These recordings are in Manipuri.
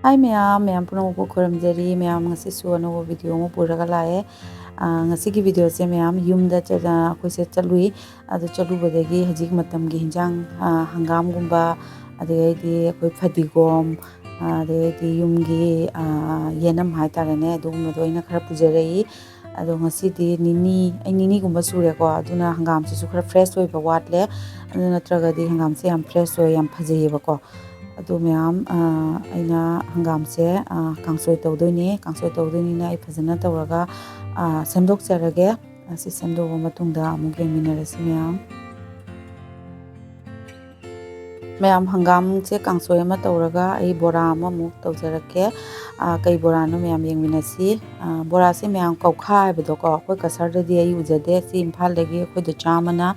Hi ma'am, puno ko kuramjari ma'am ngasi suano video mo pura kalae. Ngasi ki video se ma'am yumda chada ko se chalui adu chalu badagi hajik matam gi hinjang hangam gumba adai koi phadigom adai yumgi yenam hai tarane dum do ina khara pujarei ado ngasi di nini gumba sure ko aduna hangam se su khara fresh oi ba watle adu natraga di hangam se yam fresh oi yam phajei ba ko adu ma'am aina hangam se kangsoi tawdoini na ai phajana tawraga sendok charage asi sendok matungda amuge minarasi ma'am hangam se kangsoi ama tawraga ai bora ama muk tawjarake kai bora no ma'am yengminasi bora se ma'am kaukha haibado ko koi kasar di ai ujade si imphal dagi koi do chamana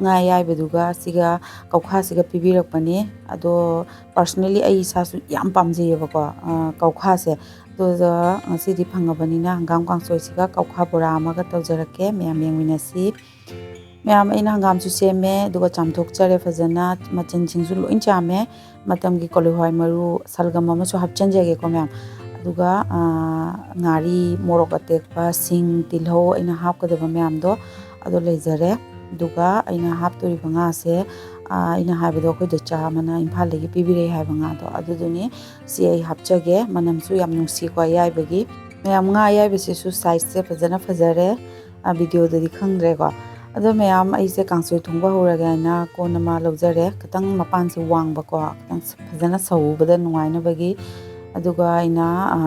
ngai ai beduga siga kaukha siga pibirak pani ado personally ai sasu yam pamjei bako kaukha se do ngasi di phangabani na hangam kangsoi siga kaukha bora ama ga tawjarake ma'am yengminasi ma'am ina hangam su seme duga chamthok chare fajana machan chingsu loin chame matam gi kolihoi maru salgam ama su hapchanjage ko ma'am aduga ngari morok atekpa sing tilho ina hapkadaba ma'am do ado leijare duga aina haptori banga se ina haibado koi do cha mana imphal legi pibire hai banga do aduduni si ai hapchage manam su yam nungsi ko ai bagi ma'am nga ai bese su size se fajana fajare video do di khangre ko ado ma'am ai se kangsoi thungba horaga na ko nama lojare katang mapan se wang ba ko katang fajana saubada nungai na bagi aduga aina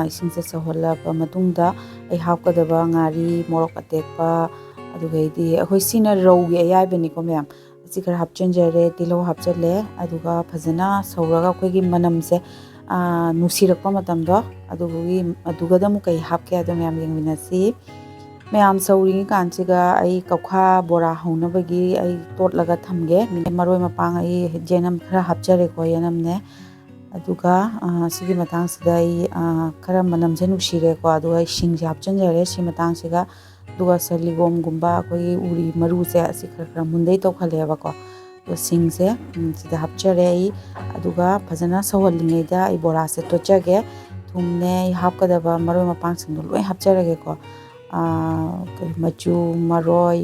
ising se sahola ba matungda ai hapkadaba ngari morok atekpa aduga idi akhoi sina raugi ayai bani ko ma'am asi khara hapchanjare tilo hapchale aduga fajana sauraga koi gi manam se nusirakpa matam do aduga da mu kai hapke ado ma'am yengminasi ma'am sauri kanchiga ai kaukha bora hauna bagi ai totlaga thamge maroi mapang ai jenam khara hapchare ko yanam ne aduga sigi matang sida ai khara manam je nusire ko aduga sing hapchanjare si matang siga duga saligom gumba koi uri maru se asi khara mundai to khale ba ko to sing se sida hapchare ai aduga phajana sawallingai da ai bora se tochage thumne hapkadaba maroi mapang sing loi hapcharage ko machu maroi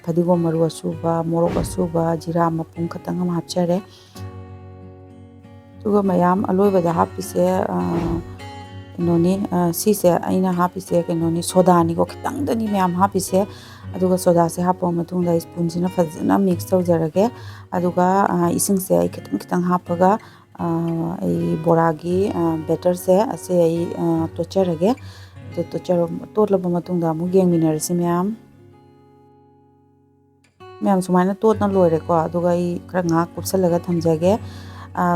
phadigom maru asuba morok asuba jira mapung khatang ama hapchare duga mayam aloibada hapise noni sise aina hapise ke noni soda ni ko khitang dani mayam hapise aduga soda se hapo matungda spoon sina fajana mix tawjarage aduga ising se ai khitang hapaga ai boragi batter se ase ai tocharage totlaba matungda amu yengminarasi ma'am sumaina totna loire ko aduga ai khara nga kupsalaga thamjage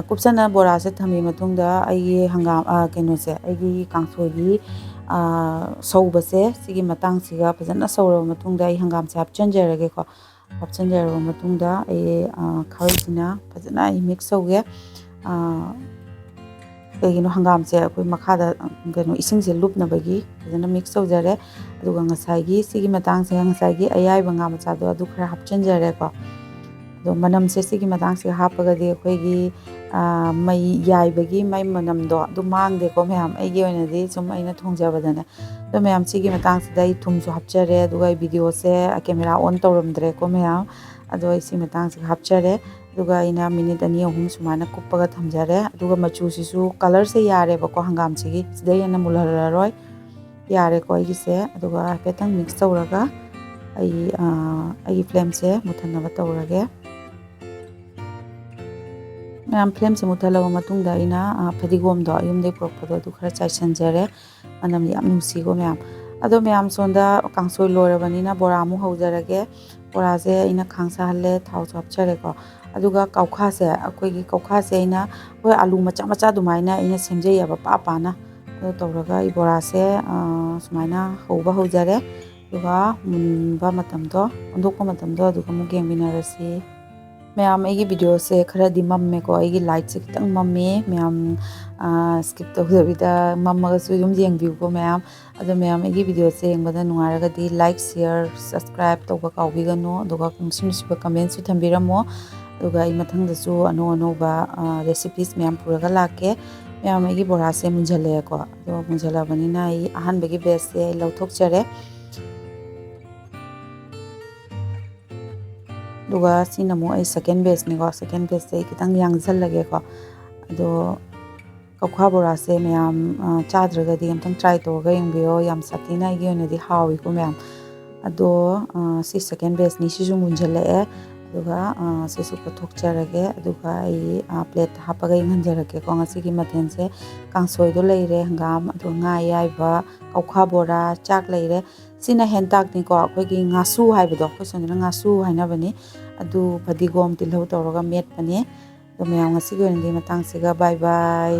kupsana bora se thami matungda ai hangam keno se ai kangsoi gi sauba se sigi matang siga phajana sauraba matungda ai hangam se hapchanjarage ko hapchanjaraba matungda ai khawisina phajana ai mix sauge kayino hangam se koi makhada keno ising se lupna bagi phajana mix saujare aduga ngasai gi sigi matang se ngasai gi ayai banga macha do adu khara hapchanjare ko do manam se sigi matang se hapaga de koi gi mai yai bagi mai manam do du mang de ko ma'am ai gi oina di sum aina thongjabadane do ma'am sigi matang se dai thum su hapchare aduga video se camera on tawramdre ko ma'am ado isi matang se hapchare aduga ina minute ani ahum sumana kuppaga thamjare aduga machu sisu color se yare ba ko hangam sigi sidai ana mulhararoi yare ko igi se aduga petang mix tawraga ai flame se muthanaba tawrage ma'am flame se muthalaba matungda ina phadigom do yumdei propado du khara chaisanjare manam yam nungsi go ma'am ado ma'am sonda kangsoi lorabani na bora mu haujarage bora se ina khangsa halle thau chapchare ko aduga kaukha se akoi gi kaukha se ina hoi alu macha macha dumaina ina semjei aba pa na ado tawraga I bora se sumaina hauba haujare duga munba matam do ondokpa matam do aduga mu yengminarasi ma'am ai video se khara di mamme ko ai light se kitang mamme ma'am skip tawdabida mammaga su yum yengbiu ko ma'am ado ma'am ai video se yengbada nungaraga di like share subscribe tawba kawbigano aduga kungsimsiba comment su thambiramo aduga ai mathangda su ano ba recipes ma'am puraga lake ꯃꯌꯥꯝ ꯑꯩꯒꯤ ꯕꯣꯔꯥꯁꯦ ꯃꯨꯟꯖꯜꯂꯛꯑꯦꯀꯣ ꯑꯗꯣ ꯃꯨꯟꯖꯜꯂꯕꯅꯤꯅ ꯑꯩ ꯑꯍꯥꯟꯕꯒꯤ ꯕꯦꯆꯁꯦ ꯑꯩ ꯂꯧꯊꯣꯛꯆꯔꯦ ꯑꯗꯨꯒ ꯁꯤꯅ ꯑꯃꯨꯛ ꯑꯩ ꯁꯦꯀꯦꯟ ꯕꯦꯆꯅꯤꯀꯣ ꯁꯦꯀꯦꯟ ꯕꯦꯆꯁꯦ ꯑꯩ ꯈꯤꯇꯪ ꯌꯥꯡꯁꯜꯂꯒꯦꯀꯣ ꯑꯗꯣ ꯀꯧꯈꯥ ꯕꯣꯔꯥꯁꯦ ꯃꯌꯥꯝ ꯆꯥꯗ꯭ꯔꯒꯗꯤ ꯑꯝꯇꯪ ꯇ꯭ꯔꯥꯏ ꯇꯧꯔꯒ ꯌꯦꯡꯕꯤꯌꯣ ꯌꯥꯝ ꯁꯥꯊꯤꯅ ꯑꯩꯒꯤ ꯑꯣꯏꯅꯗꯤ ꯍꯥꯎꯏꯀꯣ ꯃꯌꯥꯝ ꯑꯗꯣ ꯁꯤ ꯁꯦꯀꯦꯟ ꯕꯦꯆꯅꯤ ꯁꯤꯁꯨ ꯃꯨꯟꯖꯜꯂꯛꯑꯦ ꯑꯗꯨꯒ ꯁꯤꯁꯨ ꯀꯣꯠꯊꯣꯛꯆꯔꯒꯦ ꯑꯗꯨꯒ ꯑꯩ ꯄ꯭ꯂꯦꯠꯇ ꯍꯥꯞꯄꯒ ꯌꯦꯡꯍꯟꯖꯔꯛꯀꯦꯀꯣ ꯉꯁꯤꯒꯤ ꯃꯊꯦꯜꯁꯦ ꯀꯥꯡꯁꯣꯏꯗꯣ ꯂꯩꯔꯦ ꯍꯪꯒꯥꯝ ꯑꯗꯨꯒ ꯉꯥ ꯑꯌꯥꯏꯕ ꯀꯧꯈꯥ ꯕꯣꯔꯥ ꯆꯥꯛ ꯂꯩꯔꯦ ꯁꯤꯅ ꯍꯦꯟꯇꯥꯛꯅꯤꯀꯣ ꯑꯩꯈꯣꯏꯒꯤ ꯉꯥꯁꯨ ꯍꯥꯏꯕꯗꯣ ꯑꯩꯈꯣꯏ ꯁꯣꯝꯗꯅ ꯉꯥꯁꯨ ꯍꯥꯏꯅꯕꯅꯤ ꯑꯗꯨ ꯐꯗꯤꯒꯣꯝ ꯇꯤꯜꯍꯧ ꯇꯧꯔꯒ ꯃꯦꯠꯄꯅꯦ ꯑꯗꯣ ꯃꯌꯥꯝ ꯉꯁꯤꯒꯤ ꯑꯣꯏꯅꯗꯤ ꯃꯇꯥꯡꯁꯤꯒ ꯕꯥꯏ ꯕꯥꯏ